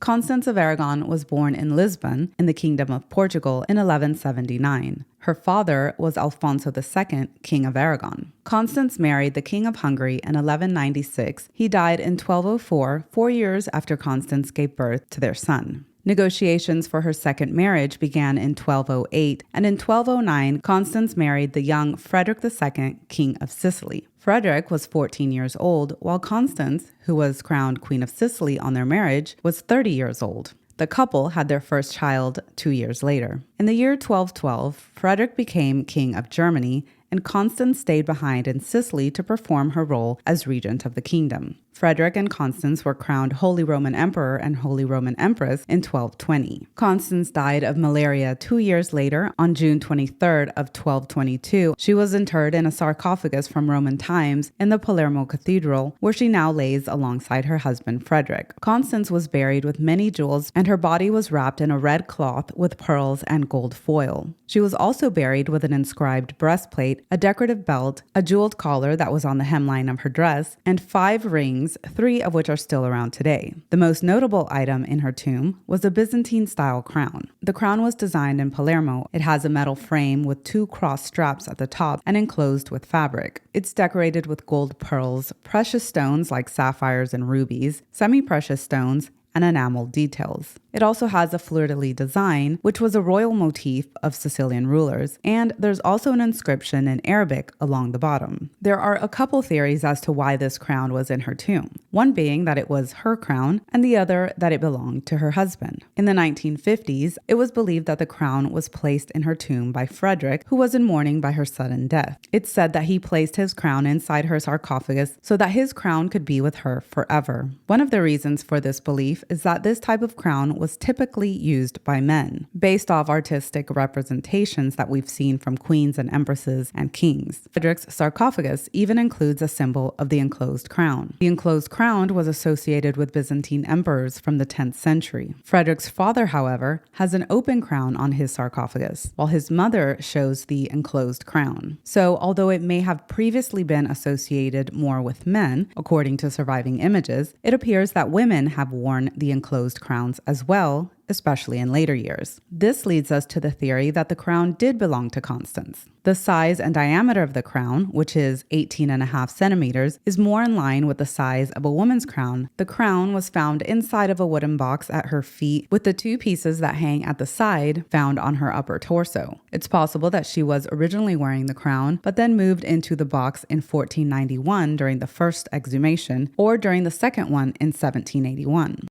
Constance of Aragon was born in Lisbon in the Kingdom of Portugal in 1179. Her father was Alfonso II, King of Aragon. Constance married the King of Hungary in 1196. He died in 1204, 4 years after Constance gave birth to their son. Negotiations for her second marriage began in 1208, and in 1209, Constance married the young Frederick II, King of Sicily. Frederick was 14 years old, while Constance, who was crowned Queen of Sicily on their marriage, was 30 years old. The couple had their first child 2 years later. In the year 1212, Frederick became King of Germany, and Constance stayed behind in Sicily to perform her role as regent of the kingdom. Frederick and Constance were crowned Holy Roman Emperor and Holy Roman Empress in 1220. Constance died of malaria 2 years later on June 23rd of 1222. She was interred in a sarcophagus from Roman times in the Palermo Cathedral, where she now lays alongside her husband Frederick. Constance was buried with many jewels, and her body was wrapped in a red cloth with pearls and gold foil. She was also buried with an inscribed breastplate, a decorative belt, a jeweled collar that was on the hemline of her dress, and 5 rings, 3 of which are still around today. The most notable item in her tomb was a Byzantine-style crown. The crown was designed in Palermo. It has a metal frame with 2 cross straps at the top and enclosed with fabric. It's decorated with gold pearls, precious stones like sapphires and rubies, semi-precious stones, and enameled details. It also has a fleur-de-lis design, which was a royal motif of Sicilian rulers, and there's also an inscription in Arabic along the bottom. There are a couple theories as to why this crown was in her tomb, one being that it was her crown, and the other that it belonged to her husband. In the 1950s, it was believed that the crown was placed in her tomb by Frederick, who was in mourning by her sudden death. It's said that he placed his crown inside her sarcophagus so that his crown could be with her forever. One of the reasons for this belief is that this type of crown was typically used by men, based off artistic representations that we've seen from queens and empresses and kings. Frederick's sarcophagus even includes a symbol of the enclosed crown. The enclosed crown was associated with Byzantine emperors from the 10th century. Frederick's father, however, has an open crown on his sarcophagus, while his mother shows the enclosed crown. So, although it may have previously been associated more with men, according to surviving images, it appears that women have worn the enclosed crowns as well, especially in later years. This leads us to the theory that the crown did belong to Constance. The size and diameter of the crown, which is 18.5 centimeters, is more in line with the size of a woman's crown. The crown was found inside of a wooden box at her feet, with the 2 pieces that hang at the side found on her upper torso. It's possible that she was originally wearing the crown, but then moved into the box in 1491 during the first exhumation, or during the second one in 1781.